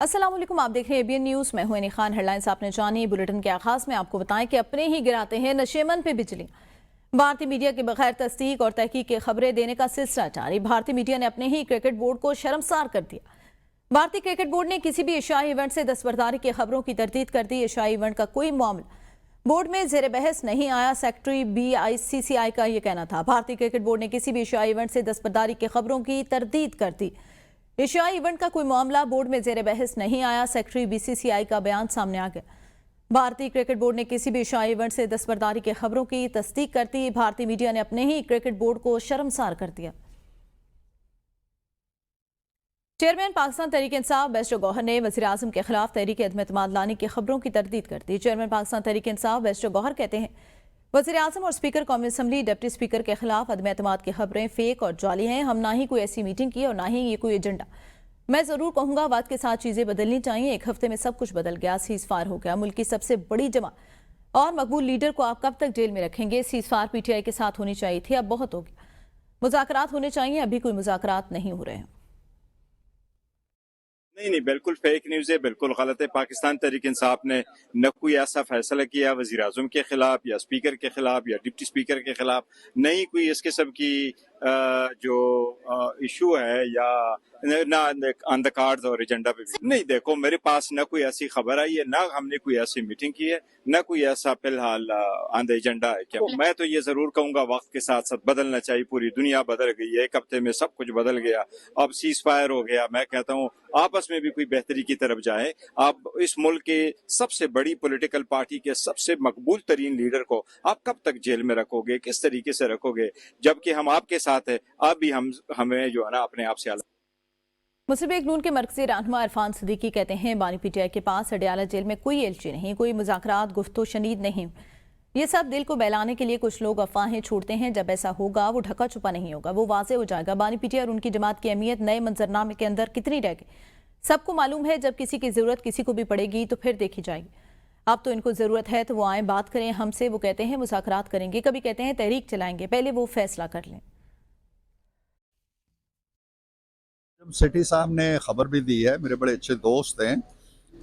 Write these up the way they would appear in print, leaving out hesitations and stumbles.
अस्सलाम वालेकुम, आप देख रहे हैं एबीएन न्यूज़। मैं हूं अनी खान। हेडलाइंस आपने जानी। बुलेटिन के आगाज में आपको बताएं कि अपने ही गिराते हैं नशेमन पे बिजली। भारतीय मीडिया के बगैर तस्दीक और तहकीक की खबरें देने का सिलसिला जारी। भारतीय मीडिया ने अपने ही क्रिकेट बोर्ड को शर्मसार कर दिया। भारतीय क्रिकेट बोर्ड ने किसी भी एशियाई इवेंट से दस्तबरदारी की खबरों की तरदीद कर दी। एशियाई इवेंट का कोई मामला बोर्ड में जेर बहस नहीं आया। सेक्रेटरी BICCI का यह कहना था। भारतीय क्रिकेट बोर्ड ने किसी भी एशियाई इवेंट से दस्तबरदारी की खबरों की तरदीद कर दी। एशियाई इवेंट का कोई मामला बोर्ड में जेर बहस नहीं आया। सेक्रेटरी BCCI का बयान सामने आ गया। भारतीय क्रिकेट बोर्ड ने किसी भी एशियाई इवेंट से दस्तबरदारी की खबरों की तस्दीक कर दी। भारतीय मीडिया ने अपने ही क्रिकेट बोर्ड को शर्मसार कर दिया। चेयरमैन पाकिस्तान तहरीक इंसाफ बैरिस्टर गौहर ने वज़ीर आज़म के खिलाफ तहरीक अदम-ए-एतमाद लाने की खबरों की तरदीद कर दी। चेयरमैन पाकिस्तान तहरीक इंसाफ बैरिस्टर गौहर कहते हैं, वज़ीर आज़म और स्पीकर कौमी असम्बली डिप्टी स्पीकर के खिलाफ अदम-ए-एतमाद की खबरें फेक और जाली हैं। हम ना ही कोई ऐसी मीटिंग की और ना ही ये कोई एजेंडा। मैं जरूर कहूंगा वक्त के साथ चीजें बदलनी चाहिए। एक हफ्ते में सब कुछ बदल गया। सीज फायर हो गया। मुल्क की सबसे बड़ी जमा और मकबूल लीडर को आप कब तक जेल में रखेंगे? सीज फायर PTI के साथ होनी चाहिए थी, अब बहुत हो गया। मुज़ाकरात होने चाहिए, अभी कोई मुज़ाकरात नहीं हो रहे हैं। नहीं, बिल्कुल फेक न्यूज़ है, बिल्कुल गलत है। पाकिस्तान तहरीक इंसाफ ने न कोई ऐसा फैसला किया वज़ीर आज़म के खिलाफ या स्पीकर के खिलाफ या डिप्टी स्पीकर के खिलाफ, नहीं कोई इस किस्म की जो इशू है या ना ऑन द कार्ड्स और एजेंडा पे भी नहीं। देखो, मेरे पास न कोई ऐसी खबर आई है, ना हमने कोई ऐसी मीटिंग की है, न कोई ऐसा फिलहाल ऑन द एजेंडा है। क्या मैं तो ये जरूर कहूंगा वक्त के साथ साथ बदलना चाहिए। पूरी दुनिया बदल गई है, एक हफ्ते में सब कुछ बदल गया। अब सीज फायर हो गया। मैं कहता हूँ आपस में भी कोई बेहतरी की तरफ जाए। आप इस मुल्क के सबसे बड़ी पॉलिटिकल पार्टी के सबसे मकबूल तरीन लीडर को आप कब तक जेल में रखोगे? किस तरीके से रखोगे? जबकि हम आपके साथ है, आप भी हमें जो है ना अपने आप से अलग। मुस्लिम लीग नून के मरकजी रहनुमा इरफान सिद्दीकी कहते हैं, बानी PTI के पास अडयाला जेल में कोई एलची नहीं, कोई मुज़ाकरात गुफ्तो शनीद नहीं। ये सब दिल को बहलाने के लिए कुछ लोग अफवाहें छोड़ते हैं। जब ऐसा होगा वो ढका छुपा नहीं होगा, वो वाज़ेह हो जाएगा। बानी PTI और उनकी जमात की अहमियत नए मंजरनामे के अंदर कितनी रह गई सबको मालूम है। जब किसी की जरूरत किसी को भी पड़ेगी तो फिर देखी जाएगी। अब तो इनको जरूरत है तो वो आए, बात करें हमसे। वो कहते हैं मुज़ाकरात करेंगे, कभी कहते हैं तहरीक चलाएंगे। पहले वो फैसला कर लें। सिटी साहब ने खबर भी दी है, मेरे बड़े अच्छे दोस्त हैं,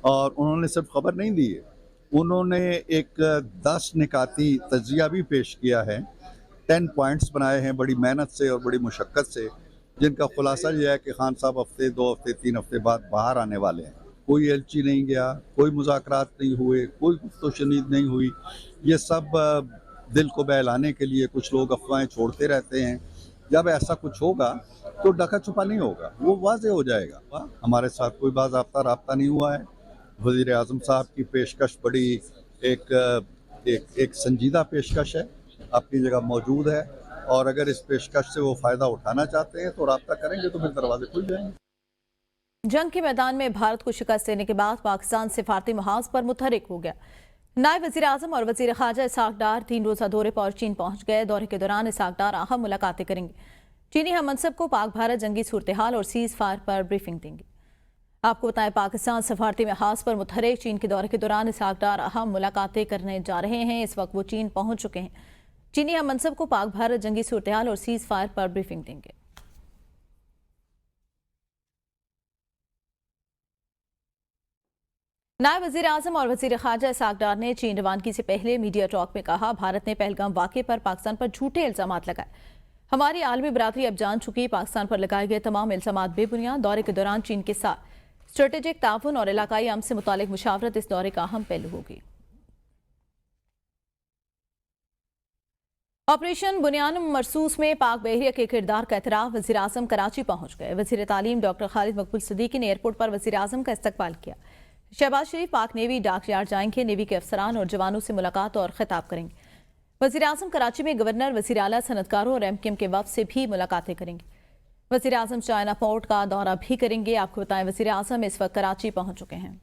और उन्होंने सिर्फ खबर नहीं दी है, उन्होंने एक 10 निकाती तजिया भी पेश किया है। 10 पॉइंट्स बनाए हैं बड़ी मेहनत से और बड़ी मुशक्क़त से, जिनका खुलासा यह है कि खान साहब हफ्ते 2 हफ्ते 3 हफ्ते बाद बाहर आने वाले हैं। कोई एलची नहीं गया, कोई मुज़ाकरात नहीं हुए, कोई गुफ्तो शनीद नहीं हुई। ये सब दिल को बहलाने के लिए कुछ लोग अफवाहें छोड़ते रहते हैं। जब ऐसा कुछ होगा तो ढका छुपा नहीं होगा, वो वाज़ेह हो जाएगा। हमारे साथ कोई बाज़ाब्ता राब्ता नहीं हुआ है। वज़ीर आज़म साहब की पेशकश बड़ी एक संजीदा पेशकश है, अपनी जगह मौजूद है, और अगर इस पेशकश से वो फ़ायदा उठाना चाहते हैं तो राब्ता करेंगे तो फिर दरवाजे खुल जाएंगे। जंग के मैदान में भारत को शिकस्त देने के बाद पाकिस्तान सिफारती महाज पर मुतहरिक हो गया। नायब वज़ीर आज़म और वज़ीर ख़ारजा इसहाक डार 3 रोज़ा दौरे पर चीन पहुंच गए। दौरे के दौरान इसहाक डार अहम मुलाकातें करेंगे। चीनी हम मनसब को पाक भारत जंगी सूरत हाल और सीज फायर पर ब्रीफिंग देंगे। आपको बताएं, पाकिस्तान सफारती महाज पर मुतहरिक। चीन के दौरे के दौरान इसहाक डार अहम मुलाकातें करने जा रहे हैं। इस वक्त वो चीन पहुंच चुके हैं। चीनी हम मनसब को पाक भारत जंगी सूरत हाल और सीज फायर पर ब्रीफिंग देंगे। नायब वज़ीर आज़म और वज़ीर ख़ारजा इसहाक डार ने चीन रवानगी से पहले मीडिया टॉक में कहा, भारत ने पहलगाम वाक़े पर पाकिस्तान पर झूठे इल्ज़ामात लगाए। हमारी आलमी बरादरी अब जान चुकी पाकिस्तान पर लगाए गए तमाम इल्ज़ामात बेबुनियाद। दौरे के दौरान चीन के साथ स्ट्रेटेजिक ताउन और इलाकाई अमन से मुतालिक मुशावरत इस दौरे का अहम पहलू होगी। ऑपरेशन बुनियान मरसूस में पाक बहरिया के किरदार का एतराफ़। वज़ीर आज़म कराची पहुंच गए। वज़ीर तालीम डॉक्टर खालिद मकबूल सिद्दीकी ने एयरपोर्ट पर वज़ीर आज़म का इस्तकबाल किया। शहबाज शरीफ पाक नेवी डाक यार्ड जाएंगे। नेवी के अफसरान और जवानों से मुलाकात और खिताब करेंगे। वज़ीर आज़म कराची में गवर्नर, वज़ीर आला, सनतकारों और MKM के वफ़द से भी मुलाकातें करेंगे। वज़ीर आज़म चाइना पोर्ट का दौरा भी करेंगे। आपको बताएं, वज़ीर आज़म इस वक्त कराची पहुंच चुके हैं।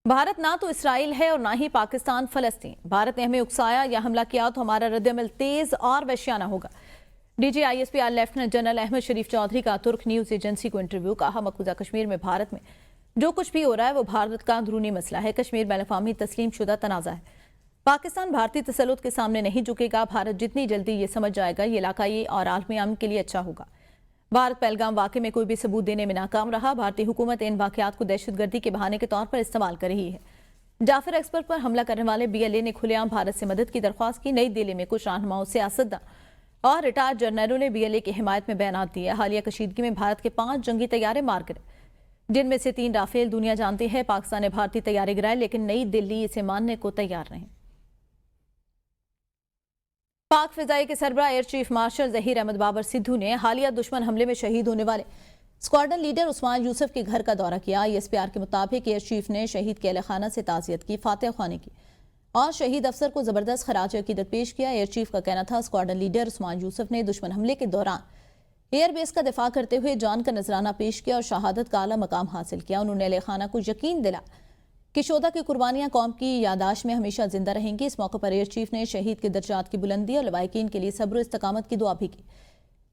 भारत ना तो इसराइल है और ना ही पाकिस्तान फ़लस्तीन। भारत ने हमें उकसाया या हमला किया तो हमारा रद्द-ए-अमल तेज़ और वहशियाना होगा। DG ISP lieutenant general Ahmad Sharif Chaudhry का तुर्क न्यूज़ एजेंसी को इंटरव्यू। कहा, मकबूजा कश्मीर में भारत में जो कुछ भी हो रहा है वो भारत का अंदरूनी मसला है। कश्मीर बैनुल-अक़वामी तस्लीम शुदा तनाज़ा है। पाकिस्तान भारतीय तसल्लुत के सामने नहीं झुकेगा। भारत जितनी जल्दी ये समझ जाएगा ये इलाकाई और आलमी अमन के लिए अच्छा होगा। भारत पहलगाम वाक़े में कोई भी सबूत देने में नाकाम रहा। भारतीय हुकूमत इन वाक़यात को दहशतगर्दी के बहाने के तौर पर इस्तेमाल कर रही है। जाफर एक्सपर्ट पर हमला करने वाले BLA ने खुलेआम भारत से मदद की दरख्वास्त की। नई दिल्ली में कुछ रहनुमाओं, सियासतदान और रिटायर्ड जनरलों ने BLA की हिमायत में बयान दिए। हालिया कशीदगी में भारत के 5 जंगी तैयारे मार गिरे, जिनमें से 3 राफेल। दुनिया जानती है पाकिस्तान ने भारतीय तैयारे गिराए, लेकिन नई दिल्ली इसे मानने को तैयार नहीं। पाक फिजाई के सरबराह air chief marshal Zaheer Ahmad Babar Sidhu ने हालिया दुश्मन हमले में शहीद होने वाले स्क्वाड्रन लीडर उस्मान यूसुफ के घर का दौरा किया। ISPR के मुताबिक एयर चीफ ने शहीद के अहले खाना से ताज़ियत की, फातिहा ख्वानी की और शहीद अफसर को जबरदस्त खराज अकीदत पेश किया। एयर चीफ का कहना था स्क्वाड्रन लीडर उस्मान यूसुफ ने दुश्मन हमले के दौरान एयरबेस का दिफा करते हुए जान का नजराना पेश किया और शहादत का आला मकाम हासिल किया। उन्होंने अहले खाना को यकीन दिला कि शोधा की कुर्बानियां कौम की यादाश्त में हमेशा जिंदा रहेंगी। इस मौके पर एयर चीफ ने शहीद के दर्जात की बुलंदी और लवाहिकीन के लिए सब्र इस्तकामत की दुआ भी की।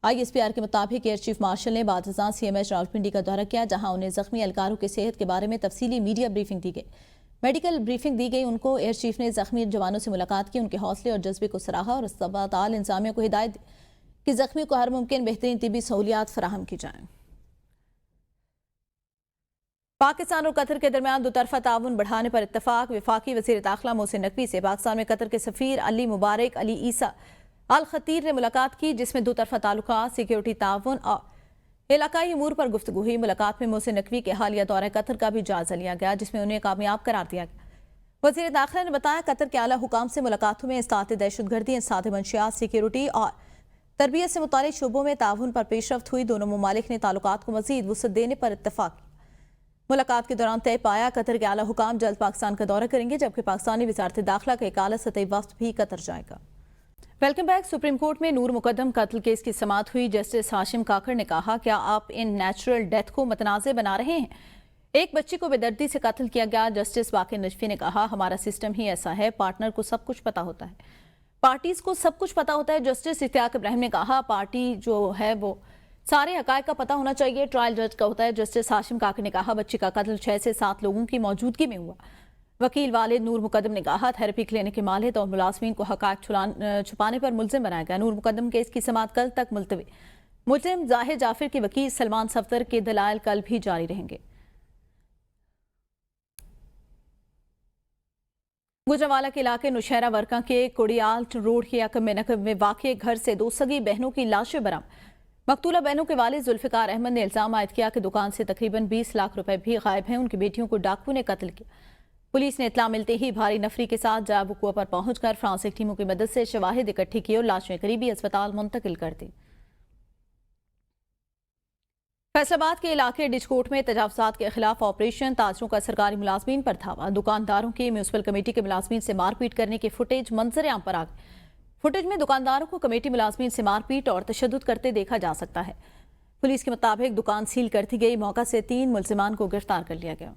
ISPR के मुताबिक एयर चीफ मार्शल ने बादशाह CMH रावलपिंडी का दौरा किया, जहां उन्हें जख्मी एहलकारों की सेहत के बारे में तफसीली मीडिया ब्रीफिंग दी गई, मेडिकल ब्रीफिंग दी गई। उनको एयर चीफ ने जख्मी जवानों से मुलाकात की, उनके हौसले और जज्बे को सराहा और अस्पताल इंतजामिया को हिदायत दी कि जख्मी को हर मुमकिन बेहतरीन तिबी सहूलियात फराहम की जाएं। पाकिस्तान और कतर के दरमियान दोतरफा ताउन बढ़ाने पर इत्तफाक। वफाकी वज़ीर दाखिला मोहसिन नकवी से पाकिस्तान में कतर के सफ़ीर अली मुबारक अली ईसा अल खतीर ने मुलाकात की, जिसमें दोतरफा ताल्लुकात, सिक्योरिटी ताउन और इलाकाई अमूर पर गुफ्तगू हुई। मुलाकात में मोहसिन नकवी के हालिया दौरा कतर का भी जायजा लिया गया, जिसमें उन्हें कामयाब करार दिया गया। वज़ीर दाखिला ने बताया कतर के आला हुकाम से मुलाकातों में इस्तात दहशतगर्दी, इंसाद मंशियात, सिक्योरिटी और तरबियत से मुतालिक शोबों में ताउन पर पेशरफ्त हुई। दोनों ममालिक ने ताल्लुकात को मज़ीद वुसअत देने पर इत्तफाक किया। मुलाकात के दौरान तय पाया कतर के आला हुकाम जल्द पाकिस्तान का दौरा करेंगे, जबकि पाकिस्तानी वज़ारत दाखिला का एक आला सतही वफ्द भी कतर जाएगा। Welcome back. सुप्रीम कोर्ट में नूर मुकद्दम कत्ल केस की समाअत हुई। जस्टिस हाशिम काकड़ ने कहा, क्या आप इन नेचुरल डेथ को मुतनाज़ बना रहे हैं? एक बच्ची को बेदर्दी से कत्ल किया गया। जस्टिस बाक़िर नजफी ने कहा, हमारा सिस्टम ही ऐसा है, पार्टनर को सब कुछ पता होता है, पार्टीज को सब कुछ पता होता है। जस्टिस इत्तियाक इब्राहिम ने कहा, पार्टी जो है वो सारे हकायक का पता होना चाहिए, ट्रायल जज का होता है। जस्टिस हाशिम काकड़ ने कहा, बच्ची का कत्ल 6 से 7 लोगों की मौजूदगी में हुआ। वकील वालिद नूर मुकद्दम ने कहा, थेरेपी क्लिनिक के मालिक और मुलाजमीन को हकायक छुपाने पर मुलजिम बनाया गया। नूर मुकद्दम केस की समाअत कल तक मुलतवी। मुलजिम जाहिर जाफिर के वकील सलमान सफ्दर के दलाइल कल भी जारी रहेंगे। गुजरांवाला के इलाके नौशहरा वर्का के कोड़ियाल रोड के यकम में वाक़ घर से 2 सगी बहनों की लाशें बरामद। मकतूला बहनों के वालिद जुल्फिकार अहमद ने इल्जाम आयद किया कि दुकान से तकरीबन 20 लाख रुपए भी गायब हैं। उनकी बेटियों को डाकू ने कत्ल किया। पुलिस ने इत्तला मिलते ही भारी नफरी के साथ जय वकुआ पर पहुंचकर फ्रांसिक टीमों की मदद से शवाहिद इकट्ठी की और लाशें करीबी अस्पताल मुंतकिल कर दी। फैसलाबाद के इलाके डिचकोट में तजावुज़ात के खिलाफ ऑपरेशन। ताजरों का सरकारी मुलाजमीन पर धावा। दुकानदारों की म्यूनसिपल कमेटी के मुलाजमीन से मारपीट करने की फुटेज मंजर आम पर आ गई। फुटेज में दुकानदारों को कमेटी मुलाजमीन से मारपीट और तशद्दुद करते देखा जा सकता है। पुलिस के मुताबिक दुकान सील कर दी गई। मौका से 3 मुलजिमान को गिरफ्तार कर लिया गया।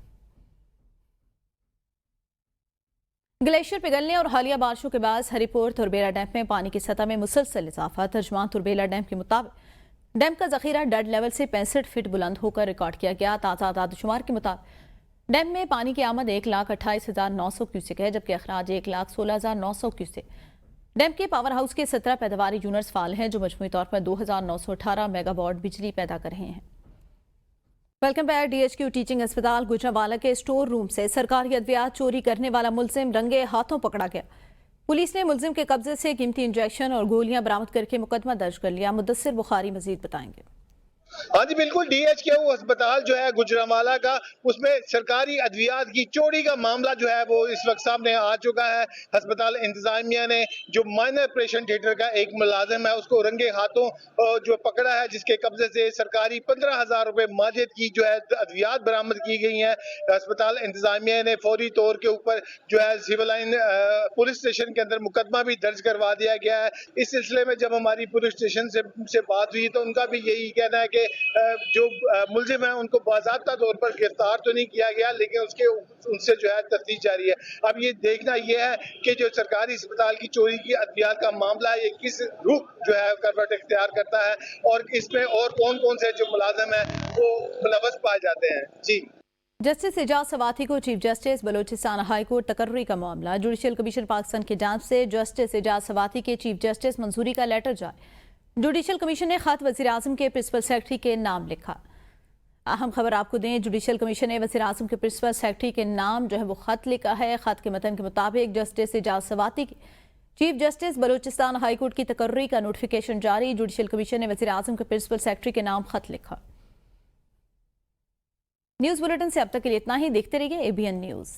ग्लेशियर पिघलने और हालिया बारिशों के बाद हरिपुर तुरबेला डैम में पानी की सतह में मुसलसल इजाफा। तर्जमान तुरबेला डैम के मुताबिक डैम का जखीरा डेड लेवल से 65 फीट बुलंद होकर रिकॉर्ड किया गया। ताज़ा आदादशुमार के मुताबिक डैम में पानी की आमद 1,28,900 क्यूसेक है, जबकि अखराज 1,16,900 क्यूसेक। डैम के पावर हाउस के 17 पैदावारी यूनिट्स फाल हैं, जो मजमूई तौर पर 2,918 मेगावाट बिजली पैदा कर रहे हैं। Welcome back. DHQ टीचिंग अस्पताल गुजरांवाला के स्टोर रूम से सरकारी अद्वियात चोरी करने वाला मुलजिम रंगे हाथों पकड़ा गया। पुलिस ने मुलजिम के कब्जे से कीमती इंजेक्शन और गोलियां बरामद करके मुकदमा दर्ज कर लिया। मुदस्सिर बुखारी मजीद बताएंगे। हाँ जी बिल्कुल, DHQ अस्पताल जो है गुजरांवाला का, उसमें सरकारी अद्वियात की चोरी का मामला जो है वो इस वक्त सामने आ चुका है। अस्पताल इंतजामिया ने जो माइनर ऑपरेशन थिएटर का एक मुलाजिम है उसको रंगे हाथों जो पकड़ा है, जिसके कब्जे से सरकारी 15,000 रुपए माजिद की जो है अद्वियात बरामद की गई हैं। अस्पताल इंतजामिया ने फौरी तौर के ऊपर जो है सिविल लाइन पुलिस स्टेशन के अंदर मुकदमा भी दर्ज करवा दिया गया है। इस सिलसिले में जब हमारी पुलिस स्टेशन से बात हुई तो उनका भी यही कहना है कि जो मुलजिम है उनको बाज़ाब्ता तौर पर गिरफ्तार तो नहीं किया गया, लेकिन उनसे जो है तफ्तीश जारी है। अब ये देखना यह है कि जो सरकारी अस्पताल की चोरी की अद्वियात का मामला है ये किस रुख जो है करवट इख्तियार करता है और इसमें और कौन कौन से जो मुलाजिम है वो मुलव्वस पाए जाते हैं। जी, जस्टिस एजाज सवाती को chief justice Balochistan high court तकर्री का मामला। जुडिशियल कमीशन पाकिस्तान की जांच से जस्टिस एजाज सवाती के चीफ जस्टिस मंजूरी का लेटर जारी। जुडिशल कमीशन ने खत वज़ीर आज़म के प्रिंसिपल सेक्रेटरी के नाम लिखा। अहम खबर आपको दें, जुडिशल कमीशन ने वज़ीर आज़म के प्रिंसिपल सेक्रेटरी के नाम जो है वो खत लिखा है। खत के मतन के मुताबिक जस्टिस एजाज सवाती की chief justice Balochistan high court की तकर्री का नोटिफिकेशन जारी। जुडिशल कमीशन ने वज़ीर आज़म के प्रिंसिपल सेक्रेटरी के नाम खत लिखा। न्यूज़ बुलेटिन से अब तक के लिए इतना ही। देखते रहिए ABN न्यूज़।